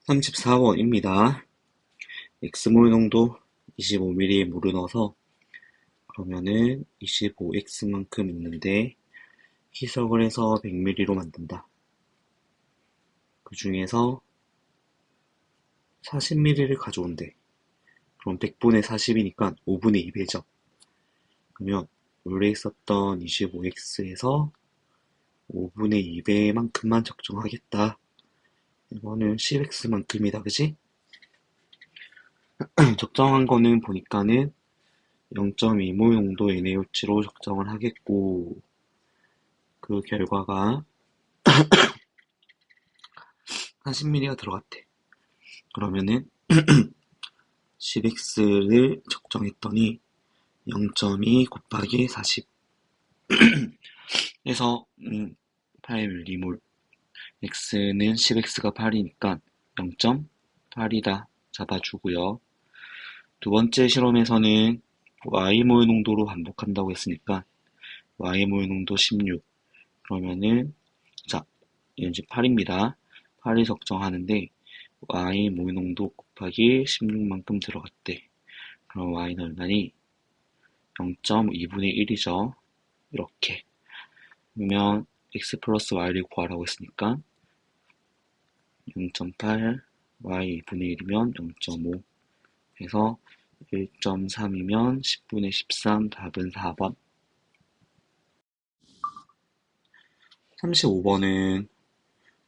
34번입니다. X몰 농도 25ml에 물을 넣어서 그러면은 25X만큼 있는데 희석을 해서 100ml로 만든다. 그 중에서 40ml를 가져온대. 그럼 100분의 40이니까 5분의 2배죠. 그러면 원래 있었던 25X에서 5분의 2배만큼만 적정하겠다. 이거는 10X만큼이다, 그지? 적정한 거는 보니까는 0.2몰 농도 NaOH로 적정을 하겠고, 그 결과가 40ml가 들어갔대. 그러면은 10x를 적정했더니 0.2 곱하기 40 해서 8mol. x는 10x가 8이니까 0.8이다 잡아주고요. 두 번째 실험에서는 y몰 농도로 반복한다고 했으니까 y몰 농도 16. 그러면은 자, 이건 이제 8입니다. 8을 적정하는데 y 몰 농도 곱하기 16만큼 들어갔대. 그럼 y는 얼마니? 0.2분의 1이죠. 이렇게. 그러면 x 플러스 y를 구하라고 했으니까 0.8 y 2분의 1이면 0.5 해서 1.3이면 10분의 13 답은 4번. 35번은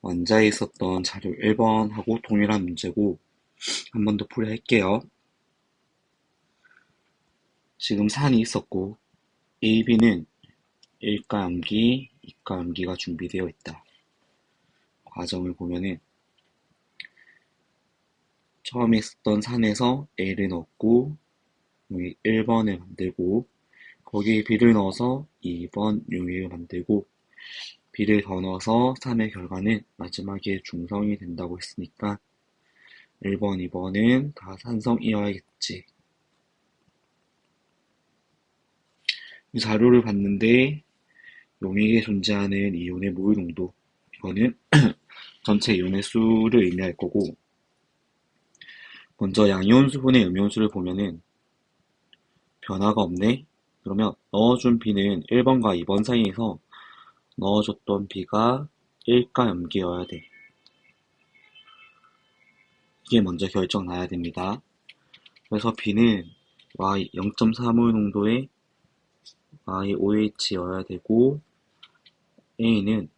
원자에 있었던 자료 1번하고 동일한 문제고 한 번 더 풀이할게요. 지금 산이 있었고 A, B는 1가 암기, 2가 암기가 준비되어 있다. 과정을 보면은 처음에 있었던 산에서 A를 넣었고 여기 1번을 만들고 거기에 B를 넣어서 2번 용액을 만들고 B를 더 넣어서 3의 결과는 마지막에 중성이 된다고 했으니까 1번, 2번은 다 산성이어야겠지. 이 자료를 봤는데 용액에 존재하는 이온의 모유 농도 이거는 전체 이온의 수를 의미할 거고 먼저 양이온수분의 음이온수를 보면은 변화가 없네? 그러면 넣어준 B는 1번과 2번 사이에서 넣어줬던 B가 1가 염기여야 돼. 이게 먼저 결정 나야 됩니다. 그래서 B는 Y 0.3몰 농도의 YOH여야 되고 A는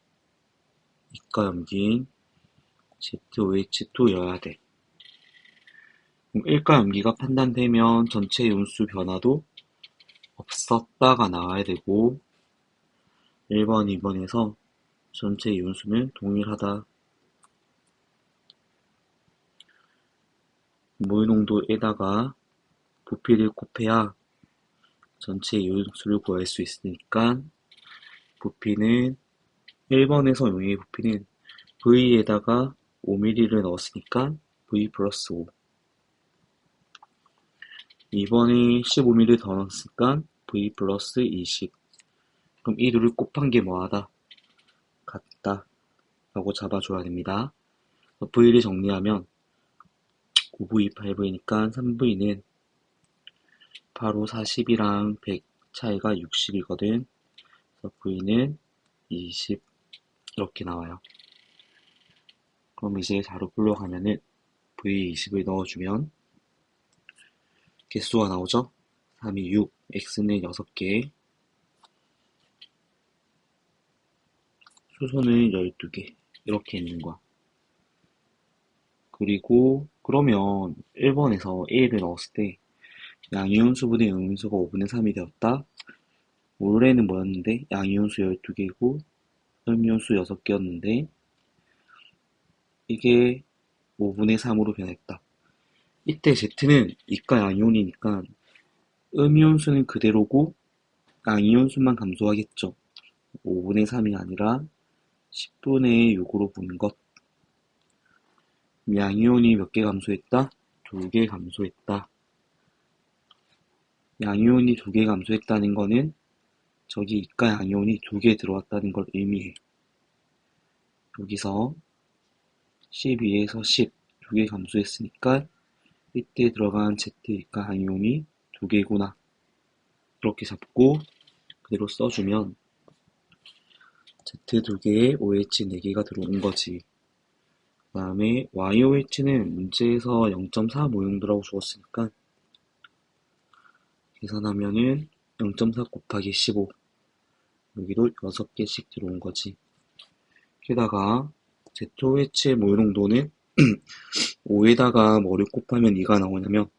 2가 염기인 ZOH2여야 돼. 그럼 1가 염기가 판단되면 전체 이온수 변화도 없었다가 나와야 되고 1번, 2번에서 전체 이온수는 동일하다. 몰 농도에다가 부피를 곱해야 전체 이온수를 구할 수 있으니까 부피는 1번에서 용액 부피는 V에다가 5ml를 넣었으니까 V 플러스 5 2번에 15ml 더 넣었으니까 V 플러스 20 그럼 이 둘을 곱한 게 뭐하다? 같다 라고 잡아줘야 됩니다. V를 정리하면 9V, 8V니까 3V는 바로 40이랑 100 차이가 60이거든. 그래서 V는 20 이렇게 나와요. 그럼 이제 자료 불러가면은 V20을 넣어주면 개수가 나오죠? 3이 6, X는 6개, 수소는 12개 이렇게 있는 거야. 그리고 그러면 1번에서 A를 넣었을 때 양이온수분의 음이온수가 5분의 3이 되었다. 원래는 뭐였는데 양이온수 12개고 음이온수 6개였는데 이게 5분의 3으로 변했다. 이때 Z는 이가 양이온이니까 음이온수는 그대로고 양이온수만 감소하겠죠. 5분의 3이 아니라 10분의 6으로 보는 것. 양이온이 몇 개 감소했다? 2개 감소했다. 양이온이 2개 감소했다는 거는 저기 이가 양이온이 2개 들어왔다는 걸 의미해. 여기서 12에서 10 2개 감소했으니까 이때 들어간 Z가 아이온이 2개구나. 이렇게 잡고 그대로 써주면 Z 2개에 OH 4개가 들어온 거지. 그 다음에 YOH는 문제에서 0.4 모형도라고 주었으니까 계산하면은 0.4 곱하기 15 여기도 6개씩 들어온 거지. 게다가 ZOH의 모유농도는 5에다가 뭐를 곱하면 2가 나오냐면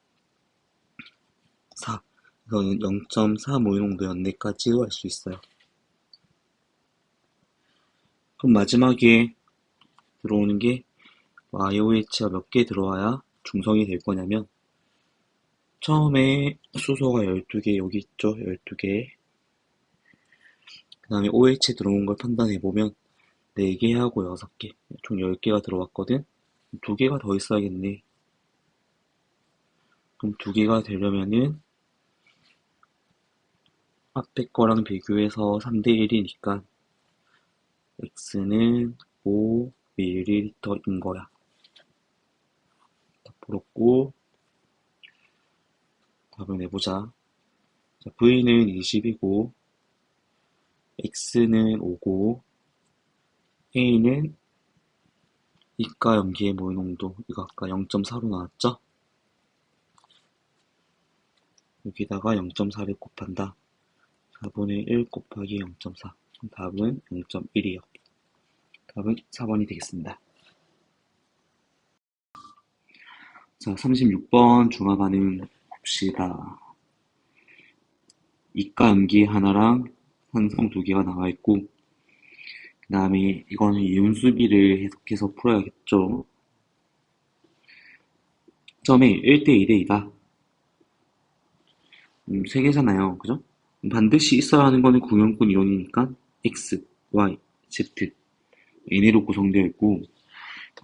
4. 이거는 0.4 모유농도였네까지도 알 수 있어요. 그럼 마지막에 들어오는 게 YOH가 몇 개 들어와야 중성이 될 거냐면 처음에 수소가 12개 여기 있죠. 12개. 그 다음에 OH 들어온 걸 판단해보면 4개하고 6개 총 10개가 들어왔거든. 2개가 더 있어야겠네. 그럼 2개가 되려면은 앞에 거랑 비교해서 3대1이니까 X는 5ml인 거야. 다 풀었고 답을 내보자. 자, V는 20이고 X는 5고 A는 이가 염기의 모유 농도 이거 아까 0.4로 나왔죠? 여기다가 0.4를 곱한다. 4분의 1 곱하기 0.4 답은 0.1이요. 답은 4번이 되겠습니다. 자, 36번 중화반응 봅시다. 이가 염기 하나랑 산성 2개가 나와있고 그 다음에 이거는 이온수비를 해석해서 풀어야겠죠. 점에 1대 2대 2다. 3개잖아요. 그죠? 반드시 있어야 하는 거는 구형꾼 이온이니까 X, Y, Z N으로 구성되어 있고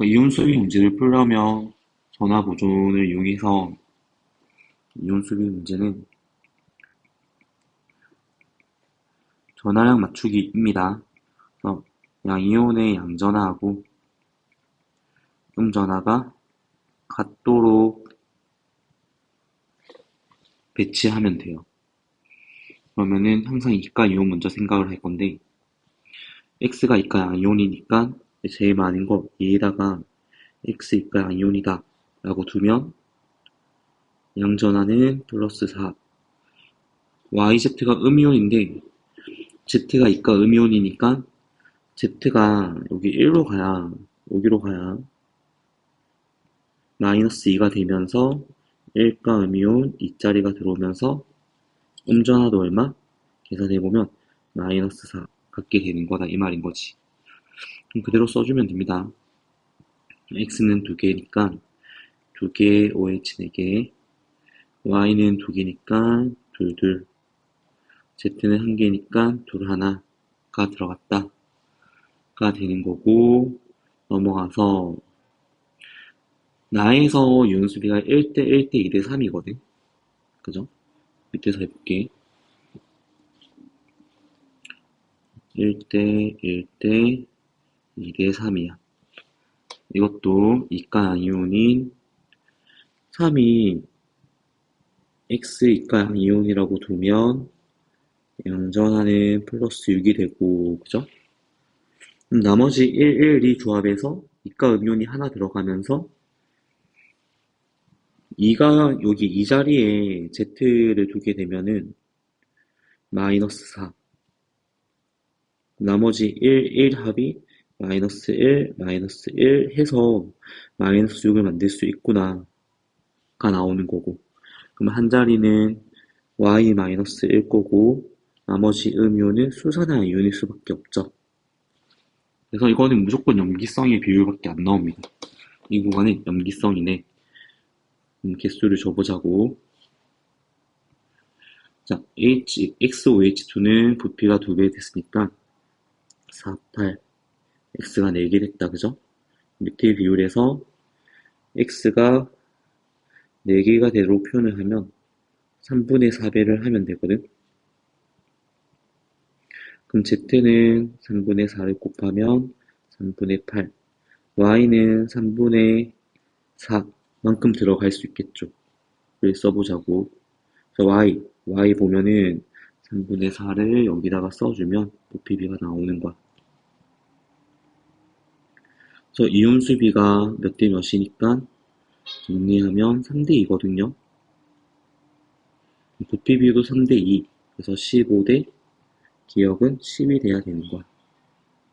이온수비 문제를 풀려면 전화보존을 이용해서 이온수비 문제는 전화량 맞추기입니다. 양이온의 양전화하고 음전화가 같도록 배치하면 돼요. 그러면은 항상 이가 이온 먼저 생각을 할 건데 X가 이가 양이온이니까 제일 많은 거 얘에다가 X 이가 양이온이다 라고 두면 양전화는 플러스 4 YZ가 음이온인데 Z가 이가 음이온이니까 Z가 여기 1로 가야 여기로 가야 마이너스 2가 되면서 1가 음이온 2자리가 들어오면서 음전화도 얼마? 계산해보면 마이너스 4 갖게 되는 거다 이 말인 거지. 그럼 그대로 써주면 됩니다. X는 2개니까 2개 OH 4개 Y는 2개니까 2, 2 Z는 1개니까 2, 1가 들어갔다 가 되는 거고 넘어가서 나에서 이온수비가 1대 1대 2대 3이거든. 그죠? 밑에서 해볼게. 1대 1대 2대 3이야. 이것도 이가 양이온인 3이 X 이가 양이온이라고 두면 양전하는 플러스 6이 되고 그죠? 나머지 1, 1, 2 조합에서 이가 음이온이 하나 들어가면서 2가 여기 이 자리에 Z를 두게 되면은 마이너스 4 나머지 1, 1 합이 마이너스 1, 마이너스 1 해서 마이너스 6을 만들 수 있구나 가 나오는 거고 그럼 한 자리는 y 마이너스 1 거고 나머지 음이온은 수산화 이온일 수밖에 없죠. 그래서 이거는 무조건 염기성의 비율밖에 안 나옵니다. 이 구간은 염기성이네. 개수를 줘보자고. 자, XOH2는 부피가 2배 됐으니까 4, 8 X가 4개 됐다 그죠? 밑에 비율에서 X가 4개가 대로 표현을 하면 3분의 4배를 하면 되거든. 그럼 Z는 3분의 4를 곱하면 3분의 8 Y는 3분의 4만큼 들어갈 수 있겠죠. 를 써보자고. 그래서 y 보면은 3분의 4를 여기다가 써주면 부피비가 나오는 거야. 그래서 이온수비가 몇 대 몇이니까 정리하면 3대 2거든요. 부피비도 3대 2. 그래서 15대 기억은 10이 돼야 되는 거야.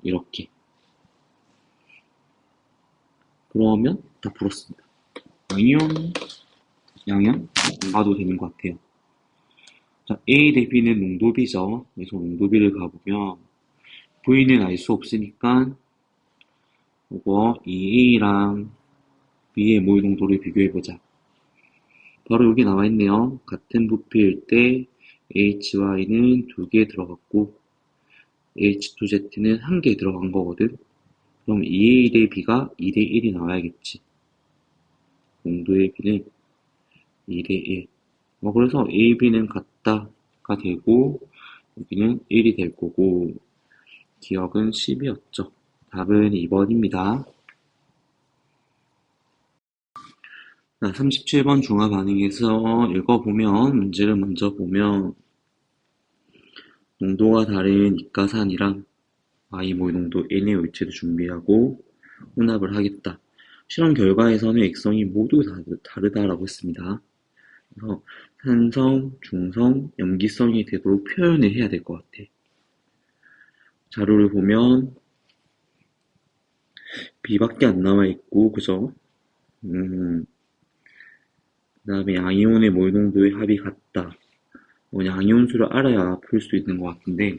이렇게. 그러면 다 풀었습니다. 이온 양은 안 봐도 되는 것 같아요. 자, A 대 B는 농도비죠. 그래서 농도비를 가보면 V는 알 수 없으니까 이거 이 A랑 B의 모의 농도를 비교해보자. 바로 여기 나와 있네요. 같은 부피일 때 HY는 2개 들어갔고 H2Z는 1개 들어간 거거든. 그럼 2A 대 B가 2대 1이 나와야겠지. 농도의 B는 2대 1. 그래서 A, B는 같다가 되고 여기는 1이 될 거고 기억은 10이었죠. 답은 2번입니다. 37번 중화 반응에서 읽어보면 문제를 먼저 보면 농도가 다른 이가산이랑 Y모의 농도 N의 물체를 준비하고 혼합을 하겠다. 실험 결과에서는 액성이 모두 다르다라고 했습니다. 그래서 산성, 중성, 염기성이 되도록 표현을 해야 될 것 같아. 자료를 보면 B밖에 안 나와 있고, 그죠? 그 다음에 양이온의 몰 농도의 합이 같다. 양이온수를 알아야 풀 수 있는 것 같은데,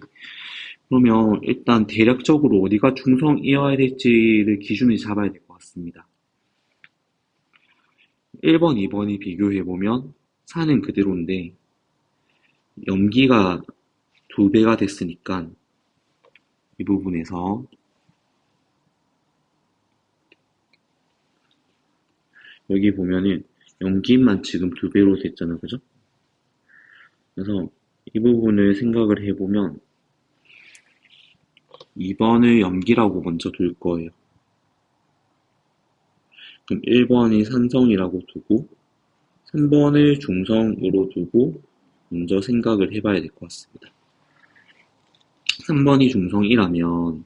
그러면 일단 대략적으로 어디가 중성이어야 될지를 기준을 잡아야 될 것 같습니다. 1번, 2번이 비교해보면 4는 그대로인데 염기가 2배가 됐으니까 이 부분에서 여기 보면은 염기만 지금 2배로 됐잖아, 그죠? 그래서 이 부분을 생각을 해보면 2번을 염기라고 먼저 둘 거예요. 그럼 1번이 산성이라고 두고 3번을 중성으로 두고 먼저 생각을 해봐야 될 것 같습니다. 3번이 중성이라면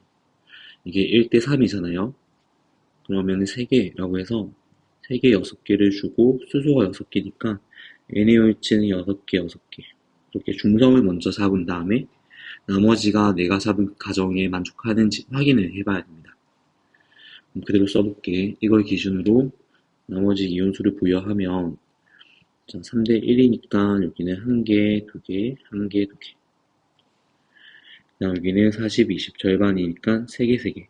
이게 1대 3이잖아요. 그러면 3개라고 해서 3개 6개를 주고 수소가 6개니까 NaOH는 6개, 6개. 이렇게 중성을 먼저 잡은 다음에 나머지가 내가 잡은 가정에 만족하는지 확인을 해봐야 됩니다. 그대로 써볼게. 이걸 기준으로 나머지 이온수를 부여하면 3대 1이니까 여기는 1개, 2개, 1개, 2개. 여기는 40, 20 절반이니까 3개, 3개.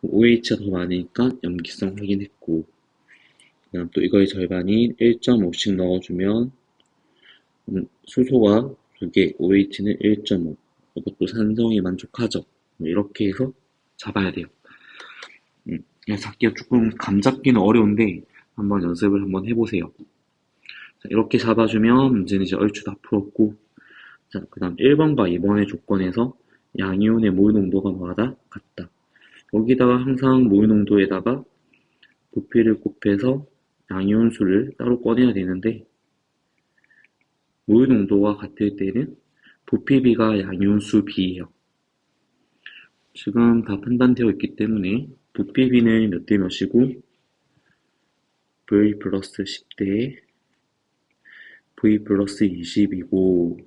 OH가 더 많으니까 염기성 확인했고, 그 다음 또 이거의 절반인 1.5씩 넣어주면 수소가 2개, OH는 1.5. 이것도 산성이 만족하죠. 이렇게 해서 잡아야 돼요. 잡기가 조금 감 잡기는 어려운데 한번 연습을 한번 해보세요. 자, 이렇게 잡아주면 문제는 이제 얼추 다 풀었고, 자, 그 다음 1번과 2번의 조건에서 양이온의 몰 농도가 뭐하다? 같다. 여기다가 항상 몰 농도에다가 부피를 곱해서 양이온 수를 따로 꺼내야 되는데 몰 농도가 같을 때는 부피비가 양이온 수 비예요. 지금 다 판단되어 있기 때문에 부피비는 몇 대 몇이고 V 플러스 10대 V 플러스 20이고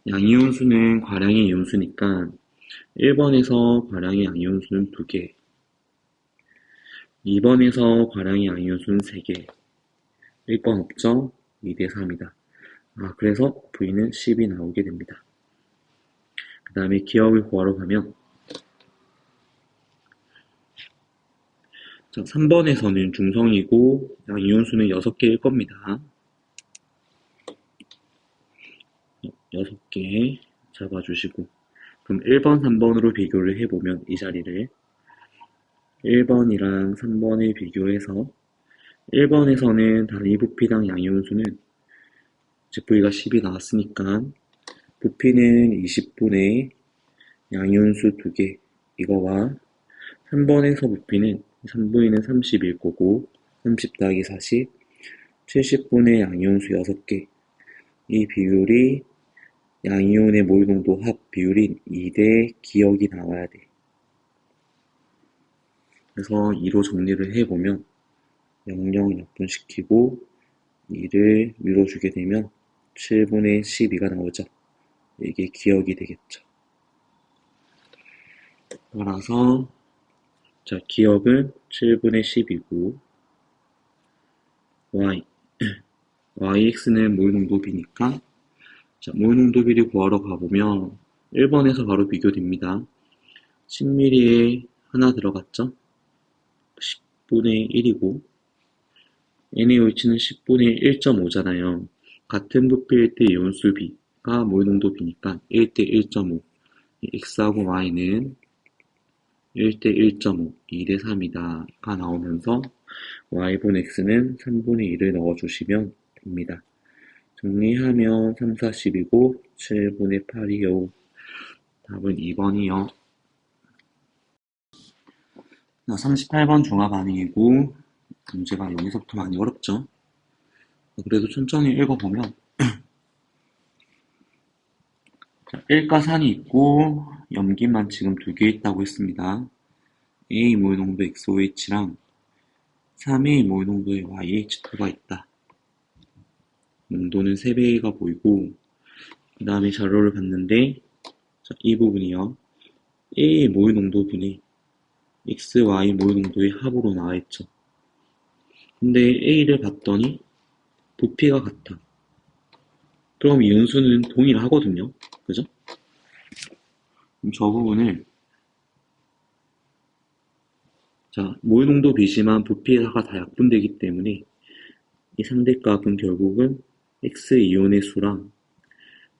양이온 수는 과량의 이온 수니까 1번에서 과량의 양이온 수는 2개 2번에서 과량의 양이온 수는 3개 1번 없죠? 2대 3이다. 그래서 V는 10이 나오게 됩니다. 그 다음에 기억을 구하러 가면 자, 3번에서는 중성이고 양이온수는 6개일 겁니다. 6개 잡아주시고 그럼 1번, 3번으로 비교를 해보면 이 자리를 1번이랑 3번을 비교해서 1번에서는 단위 부피당 양이온수는 V가 10이 나왔으니까 부피는 20분의 양이온수 2개 이거와 3번에서 부피는 3분의 30일 거고 30 더하기 40, 70분의 양이온수 6개. 이 비율이 양이온의 몰농도 합 비율인 2대 기억이 나와야 돼. 그래서 2로 정리를 해보면 00 약분시키고 2를 밀어주게 되면 7분의 12가 나오죠. 이게 기억이 되겠죠. 따라서 자, 기억은 7분의 10이고 yx는 몰농도비니까 자, 몰농도비를 구하러 가보면 1번에서 바로 비교됩니다. 10ml에 하나 들어갔죠? 10분의 1이고 NaOH는 10분의 1.5잖아요. 같은 부피일 때 이온수 B가 몰농도비니까 1대 1.5. X하고 Y는 1대 1.5, 2대 3이다가 나오면서 Y분 X는 3분의 1을 넣어주시면 됩니다. 정리하면 3, 40이고 7분의 8이요. 답은 2번이요. 38번 중화 반응이고 문제가 여기서부터 많이 어렵죠. 그래도 천천히 읽어보면 1가산이 있고 염기만 지금 2개 있다고 했습니다. A 몰농도 XOH랑 3A 몰농도의 YH2가 있다. 농도는 3배가 보이고 그 다음에 자료를 봤는데 자, 이 부분이요. A 몰농도분이 X, Y 몰농도의 합으로 나와있죠. 근데 A를 봤더니 부피가 같아. 그럼 이온수는 동일하거든요. 그죠? 그럼 저 부분을 자, 몰농도 B지만 부피가 다 약분되기 때문에 이 상대값은 결국은 X 이온의 수랑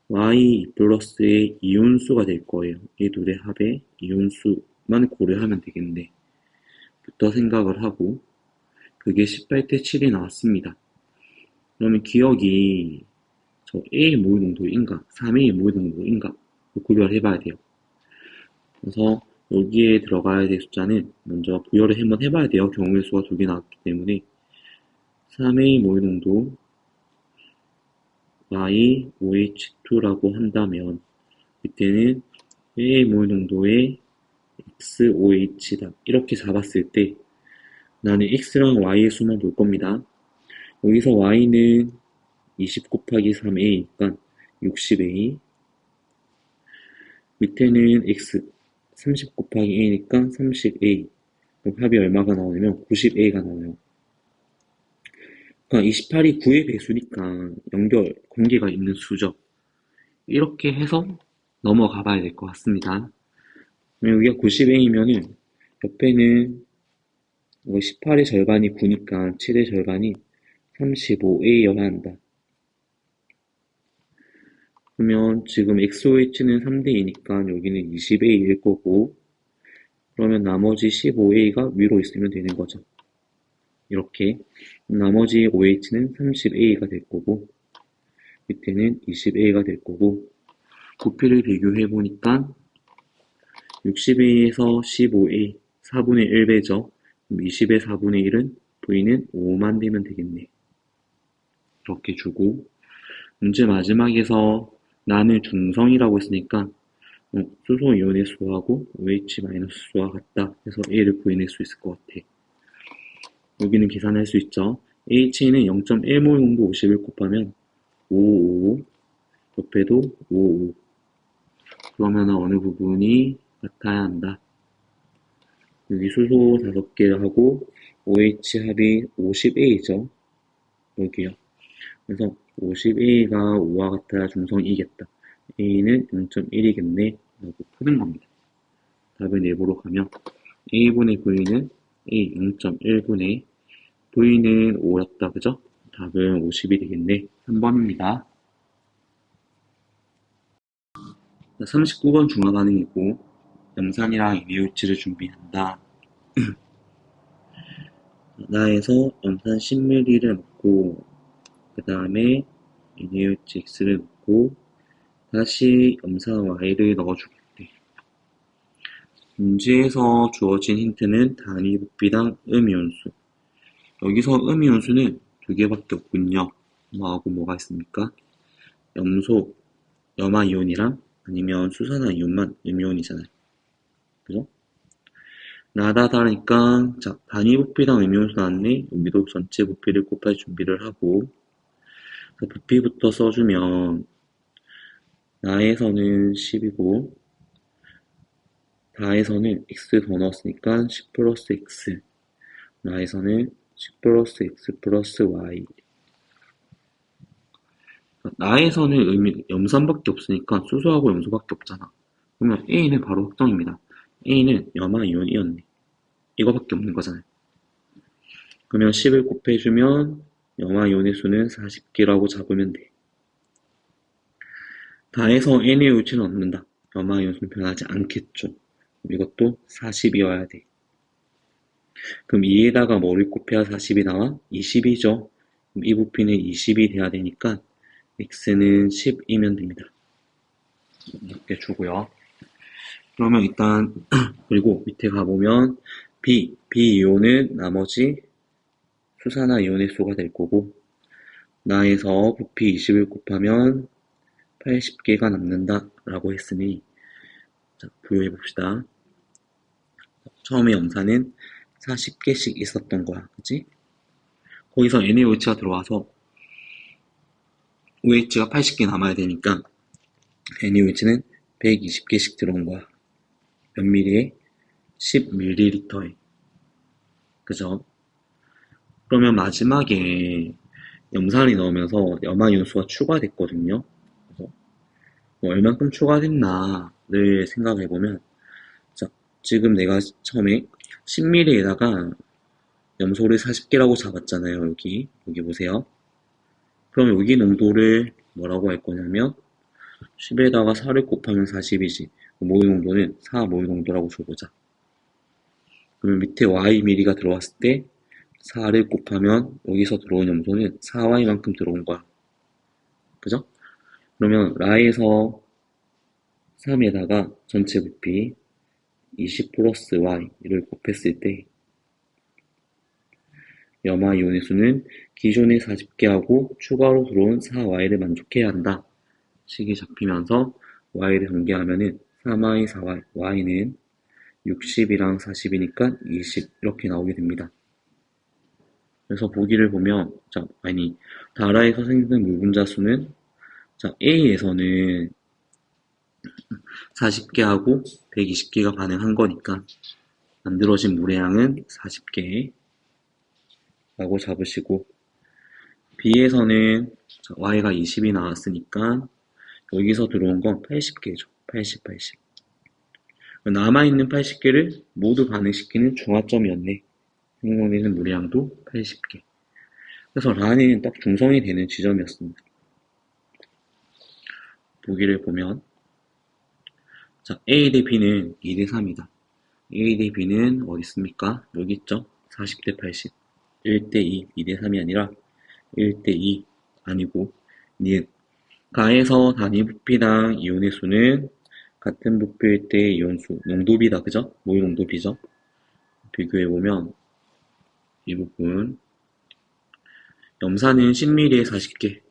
Y 플러스의 이온수가 될 거예요. 이 둘의 합의 이온수만 고려하면 되겠네. 부터 생각을 하고 그게 18대 7이 나왔습니다. 그러면 기억이 저 A 몰농도인가 3A 몰농도인가 구별을 해봐야 돼요. 그래서 여기에 들어가야 될 숫자는 먼저 부여를 한번 해봐야 돼요. 경우의 수가 2개 나왔기 때문에 3A 몰농도 YOH2라고 한다면 이때는 A 몰농도의 XOH다. 이렇게 잡았을 때 나는 X랑 Y의 수만 볼 겁니다. 여기서 Y는 20 곱하기 3A니까 60A 밑에는 X 30 곱하기 A니까 30A 그럼 합이 얼마가 나오냐면 90A가 나와요. 그러니까 28이 9의 배수니까 관계가 있는 수죠. 이렇게 해서 넘어가 봐야 될 것 같습니다. 여기가 90A면은 옆에는 18의 절반이 9니까 7의 절반이 35A여야 한다. 그러면 지금 XOH는 3대2니까 여기는 20A일 거고 그러면 나머지 15A가 위로 있으면 되는 거죠. 이렇게 나머지 OH는 30A가 될 거고 밑에는 20A가 될 거고 부피를 비교해 보니까 60A에서 15A 4분의 1배죠. 그럼 20의 4분의 1은 V는 5만 되면 되겠네. 이렇게 주고 문제 마지막에서 나는 중성이라고 했으니까 수소 이온의 수하고 OH-수와 같다 해서 A를 구해낼 수 있을 것 같아. 여기는 계산할 수 있죠. H는 0.1몰 농도 50을 곱하면 555 옆에도 555 그러면 어느 부분이 같아야 한다. 여기 수소 5개를 하고 OH 합이 50A죠. 여기요. 그래서 50A가 5와 같아야 중성이겠다. A는 0.1이겠네. 라고 푸는 겁니다. 답을 내보러 가면 A분의 V는 A 0.1분의 V는 5였다. 그죠? 답은 50이 되겠네. 3번입니다. 39번 중화 반응이고 염산이랑 NaOH를 준비한다. 나에서 염산 10ml를 넣고 그 다음에 NaOHX를 넣고 다시 염산 Y를 넣어주겠대. 문제에서 주어진 힌트는 단위 부피당 음이온수 여기서 음이온수는 두 개밖에 없군요. 뭐하고 뭐가 있습니까? 염소, 염화이온이랑 아니면 수산화이온만 음이온이잖아요. 그죠? 나다다르니까 자, 단위 부피당 음이온수 나왔네. 여기도 전체 부피를 곱할 준비를 하고 부피부터 써주면 나에서는 10이고 다에서는 x 더 넣었으니까 10 플러스 x 나에서는 10 플러스 x 플러스 y 나에서는 염산밖에 없으니까 수소하고 염소밖에 없잖아. 그러면 A는 바로 확정입니다. A는 염화이온이었네. 이거밖에 없는 거잖아요. 그러면 10을 곱해주면 염화이온의 수는 40개라고 잡으면 돼. 다해서 N의 요체는 얻는다. 염화이온 수는 변하지 않겠죠. 이것도 40이어야 돼. 그럼 2에다가 뭐를 곱해야 40이 나와? 20이죠. 그럼 이 부피는 20이 돼야 되니까 x는 10이면 됩니다. 이렇게 주고요. 그러면 일단 그리고 밑에 가보면 B이온은 나머지 수산화이온의 수가 될 거고 나에서 부피 20을 곱하면 80개가 남는다 라고 했으니 자, 부여해 봅시다. 처음에 염산은 40개씩 있었던 거야. 그치? 거기서 NaOH가 들어와서 OH가 80개 남아야 되니까 NaOH는 120개씩 들어온 거야. 몇 미리에? 10ml에. 그죠? 그러면 마지막에 염산이 넣으면서 염화이온수가 추가됐거든요. 그래서 뭐 얼만큼 추가됐나를 생각해보면 자, 지금 내가 처음에 10ml에다가 염소를 40개라고 잡았잖아요. 여기 보세요. 그럼 여기 농도를 뭐라고 할 거냐면 10에다가 4를 곱하면 40이지. 모유 농도는 4 모유 농도라고 줘보자. 그러면 밑에 y ml가 들어왔을 때 4를 곱하면 여기서 들어온 염소는 4y만큼 들어온 거야. 그죠? 그러면 라에서 3에다가 전체 부피 20 플러스 y를 곱했을 때 염화이온의 수는 기존의 40개하고 추가로 들어온 4y를 만족해야 한다. 식이 잡히면서 y를 전개하면은 3y, 4y, y는 60이랑 40이니까 20 이렇게 나오게 됩니다. 그래서 보기를 보면 다라에서 생긴 물분자 수는 A에서는 40개하고 120개가 반응한 거니까 만들어진 물의 양은 40개 라고 잡으시고 B에서는 Y가 20이 나왔으니까 여기서 들어온 건 80개죠. 80. 남아있는 80개를 모두 반응시키는 중화점이었네. 생성되는 물의 양도 80개. 그래서 라는 딱 중성이 되는 지점이었습니다. 보기를 보면 A 대 B는 2대 3이다. A 대 B는 어디 있습니까? 여기 있죠? 40대 80. 1대 2, 2대 3이 아니라 1대 2 아니고 니은 가에서 단위 부피당 이온의 수는 같은 부피일 때 이온수 농도비다. 그죠? 모유 농도비죠? 비교해보면 이 부분 염산은 10ml에 40개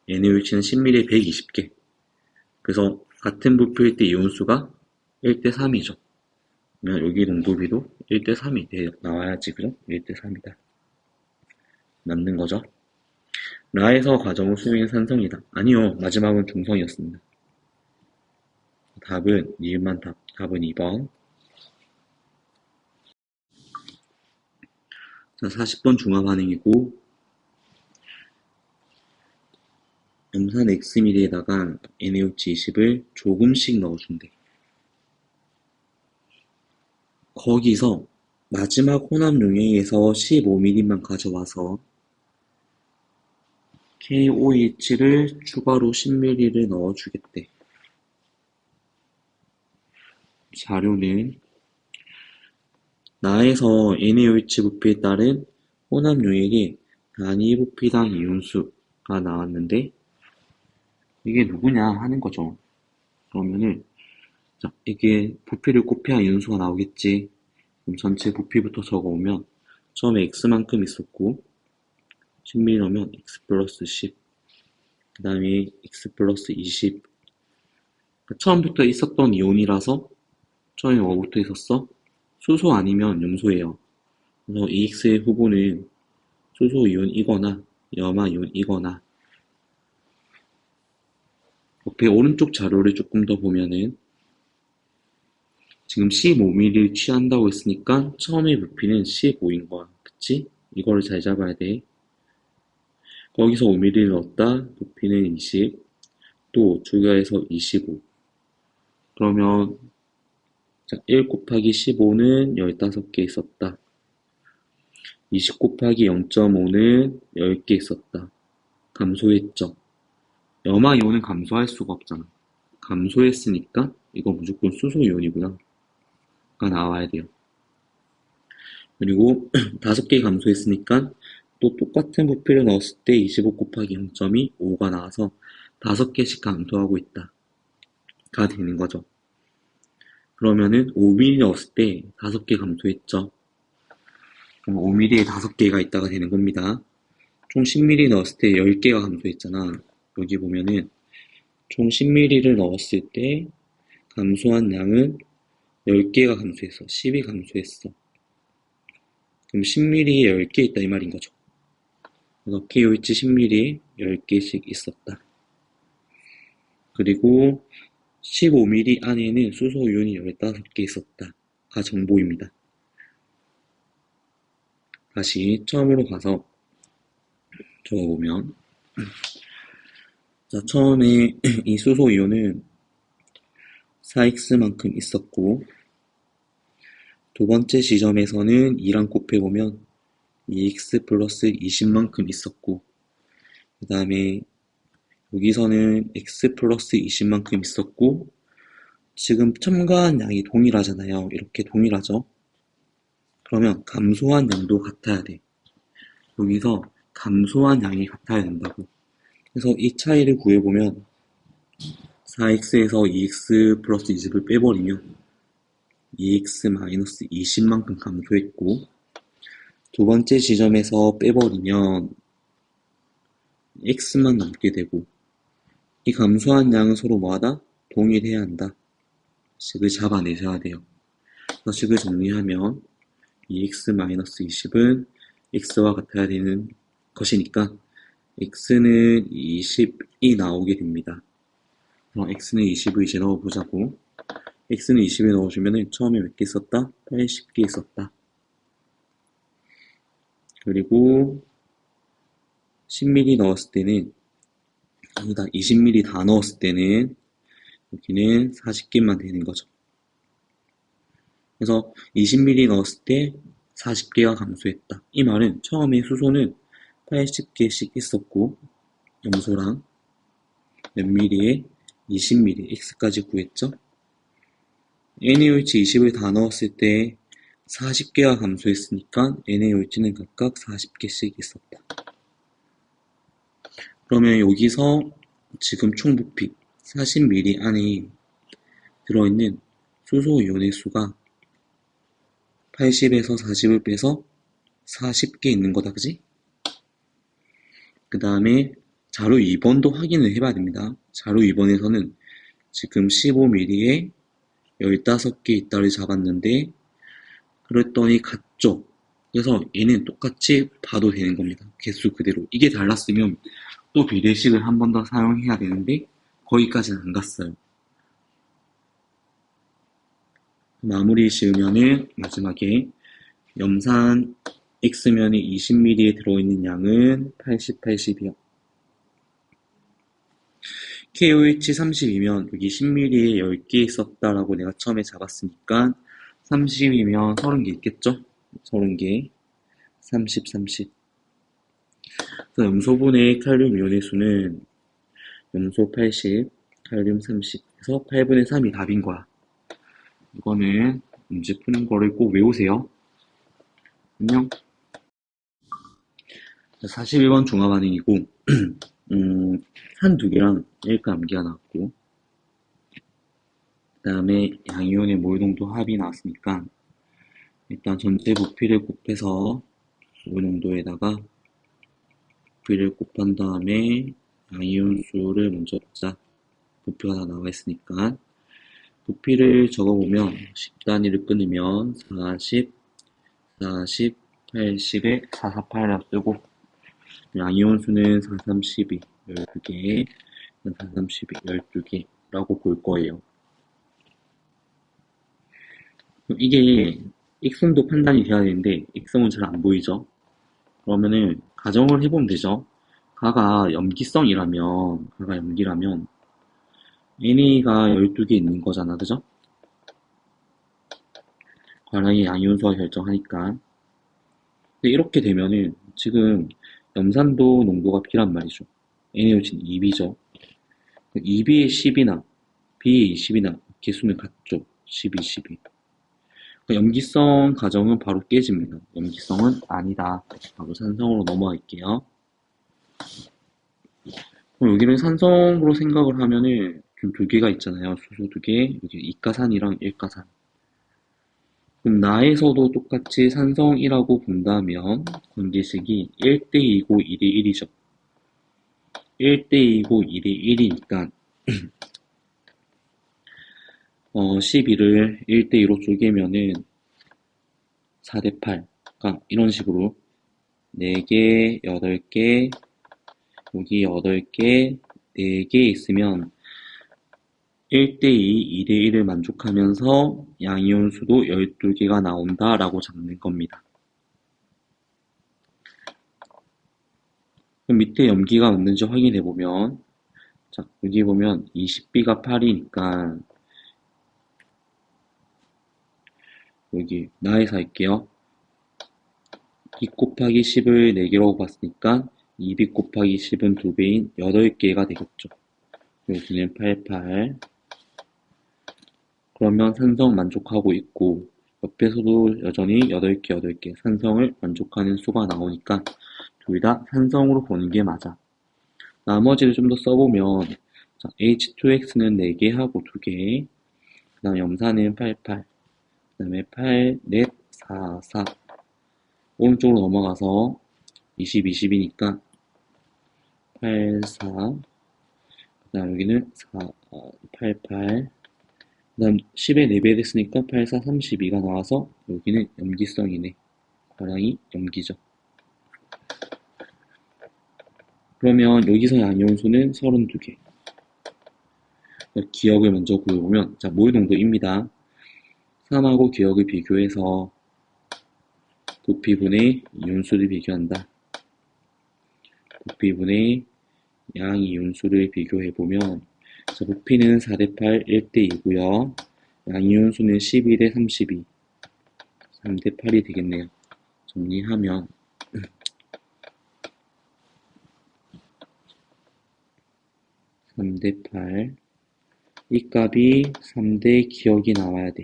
NaOH는 10ml에 120개 그래서 같은 부피일 때 이온수가 1대 3이죠. 그러면 여기 농도비도 1대 3이 나와야지. 그죠? 1대 3이다. 맞는 거죠? 라에서 과정후 수용인 산성이다. 아니요. 마지막은 중성이었습니다. 답은 니은만 답은 2번. 자, 40번 중화 반응이고 염산 Xml에다가 NaOH 20을 조금씩 넣어준대. 거기서 마지막 혼합 용액에서 15ml만 가져와서 KOH를 추가로 10ml를 넣어주겠대. 자료는 나에서 NaOH 부피에 따른 혼합 용액의 단위 부피당 이온수가 나왔는데 이게 누구냐 하는 거죠. 그러면은 이게 부피를 곱해야 이온수가 나오겠지. 그럼 전체 부피부터 적어오면 처음에 x만큼 있었고 10ml 넣으면 x 플러스 10, 그 다음에 x 플러스 20. 처음부터 있었던 이온이라서 처음에 뭐부터 있었어? 수소 아니면 염소예요. 그래서 EX의 후보는 수소 이온이거나 염화 이온이거나. 옆에 오른쪽 자료를 조금 더 보면은 지금 15ml를 취한다고 했으니까 처음에 부피는 15인 거야. 그치? 이거를 잘 잡아야 돼. 거기서 5ml를 넣었다. 부피는 20. 또 추가해서 25. 그러면 1 곱하기 15는 15개 있었다. 20 곱하기 0.5는 10개 있었다. 감소했죠. 염화이온은 감소할 수가 없잖아. 감소했으니까 이거 무조건 수소이온이구나 가 나와야 돼요. 그리고 5개 감소했으니까 또 똑같은 부피를 넣었을 때 25 곱하기 0.2, 5가 나와서 5개씩 감소하고 있다 가 되는 거죠. 그러면은 5ml 넣었을 때 5개 감소했죠. 그럼 5ml에 5개가 있다가 되는 겁니다. 총 10ml 넣었을 때 10개가 감소했잖아. 여기 보면은 총 10ml를 넣었을 때 감소한 양은 10개가 감소했어. 10이 감소했어. 그럼 10ml에 10개 있다 이 말인 거죠. 그래서 KOH 10ml에 10개씩 있었다. 그리고 15ml 안에는 수소이온이 15개 있었다 가 정보입니다. 다시 처음으로 가서 적어보면, 자, 처음에 이 수소이온은 4x만큼 있었고, 두 번째 지점에서는 2랑 곱해보면 2x 플러스 20만큼 있었고, 그 다음에 여기서는 x 플러스 20만큼 있었고, 지금 첨가한 양이 동일하잖아요. 이렇게 동일하죠. 그러면 감소한 양도 같아야 돼. 여기서 감소한 양이 같아야 된다고. 그래서 이 차이를 구해보면 4x에서 2x 플러스 20을 빼버리면 2x 마이너스 20만큼 감소했고, 두 번째 지점에서 빼버리면 x만 남게 되고, 이 감소한 양은 서로 뭐하다? 동일해야 한다. 식을 잡아내셔야 돼요. 그래서 식을 정리하면 2x 마이너스 20은 x와 같아야 되는 것이니까 x는 20이 나오게 됩니다. x는 20을 이제 넣어보자고. x는 20에 넣어주면 처음에 몇 개 있었다? 80개 있었다. 그리고 10ml 넣었을 때는, 아니다, 20ml 다 넣었을 때는 여기는 40개만 되는 거죠. 그래서 20ml 넣었을 때 40개가 감소했다. 이 말은 처음에 수소는 80개씩 있었고, 염소랑 몇 ml에 20ml, x까지 구했죠. NaOH 20을 다 넣었을 때 40개가 감소했으니까 NaOH는 각각 40개씩 있었다. 그러면 여기서 지금 총 부피 40ml 안에 들어있는 수소이온의 수가 80에서 40을 빼서 40개 있는 거다, 그지? 그 다음에 자료 2번도 확인을 해봐야 됩니다. 자료 2번에서는 지금 15ml에 15개 있다를 잡았는데, 그랬더니 같죠? 그래서 얘는 똑같이 봐도 되는 겁니다. 개수 그대로. 이게 달랐으면 또 비례식을 한 번 더 사용해야 되는데 거기까지는 안 갔어요. 마무리 지으면은 마지막에 염산 x면에 20ml에 들어있는 양은 80, 80이요. KOH 30이면 여기 10ml에 10개 있었다라고 내가 처음에 잡았으니까 30이면 30개 있겠죠? 30개. 30, 30. 그래서 염소분의 칼륨 이온의 수는 염소 80, 칼륨 30. 그래서 8분의 3이 답인 거야. 이거는 문제 푸는 거를 꼭 외우세요. 안녕. 41번 종합반응이고 한 두 개랑 1가 암기가 나왔고, 그 다음에 양이온의 몰 농도 합이 나왔으니까 일단 전체 부피를 곱해서 농도에다가 B를 곱한 다음에 양이온수를 먼저 자 부피가 다 나와 있으니까 부피를 적어보면 10단위를 끊으면 40, 40, 80에 448이라고 쓰고 양이온수는 4, 3, 12, 12개, 4, 3, 12, 12개라고 볼 거예요. 이게 익성도 판단이 돼야 되는데 익성은 잘 안 보이죠? 그러면은 가정을 해보면 되죠. 가가 염기라면 NA가 12개 있는 거잖아, 그죠? 관항의 양이온수가 결정하니까. 근데 이렇게 되면은 지금 염산도 농도가 B란 말이죠. NaOC는 2B죠. 2B의 10이나 B의 20이나 개수는 같죠. 12, 12. 염기성 가정은 바로 깨집니다. 염기성은 아니다. 바로 산성으로 넘어갈게요. 그럼 여기를 산성으로 생각을 하면은 지금 두 개가 있잖아요. 수소 두 개. 여기 이가산이랑 일가산. 그럼 나에서도 똑같이 산성이라고 본다면 관계식이 1대2고 2대1이죠. 1대2고 2대1이니까 12를 1대2로 쪼개면은 4대8. 그러니까 이런 식으로 4개, 8개, 여기 8개, 4개 있으면 1대2, 2대1을 만족하면서 양이온수도 12개가 나온다 라고 잡는 겁니다. 그럼 밑에 염기가 맞는지 확인해 보면 자, 여기 보면 20B가 8이니까 여기 나에서 할게요. B 곱하기 10을 4개라고 봤으니까 2B 곱하기 10은 2배인 8개가 되겠죠. 여기는 88. 그러면 산성 만족하고 있고 옆에서도 여전히 8개, 8개 산성을 만족하는 수가 나오니까 둘 다 산성으로 보는 게 맞아. 나머지를 좀 더 써보면 자, H2X는 4개 하고 2개 그 다음에 염산은 88 그 다음에 8, 넷, 4, 4 오른쪽으로 넘어가서 20, 20이니까 8, 4 그 다음 여기는 4, 8, 8 그 다음 10에 4배 됐으니까 8, 4, 32가 나와서 여기는 염기성이네. 과량이 염기죠. 그러면 여기서 양이온수는 32개. 기억을 먼저 구해보면 자 모유농도입니다. 3하고 기억을 비교해서 부피분의 이온수를 비교한다. 부피분의 양이온수를 비교해보면 자, 부피는 4대8, 1대2고요. 양이온수는 12대 32, 3대8이 되겠네요. 정리하면 3대8 이 값이 3대 기억이 나와야 돼.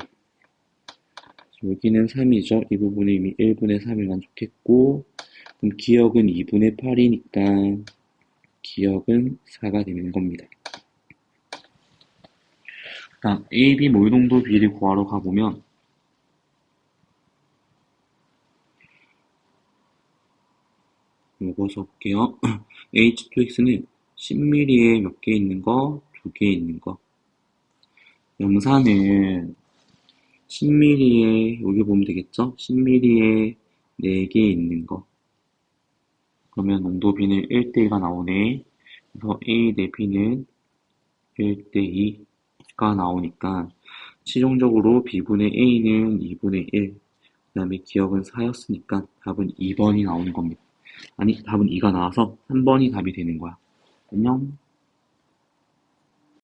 여기는 3이죠. 이 부분이 이미 1분의 3을 만족했고 그럼 기억은 2분의 8이니까 기억은 4가 되는 겁니다. 다음 A, B 모유농도 비를 구하러 가보면 요거 적을게요. H2X는 10ml에 몇 개 있는 거? 2개 있는 거. 염산은 10ml에 여기 보면 되겠죠? 10ml에 4개 있는 거. 그러면 농도 B는 1대1가 나오네. 그래서 A 대 B는 1대2가 나오니까 최종적으로 B분의 A는 2분의 1, 그 다음에 기억은 4였으니까 답은 2번이 나오는 겁니다. 아니, 답은 2가 나와서 3번이 답이 되는 거야. 안녕.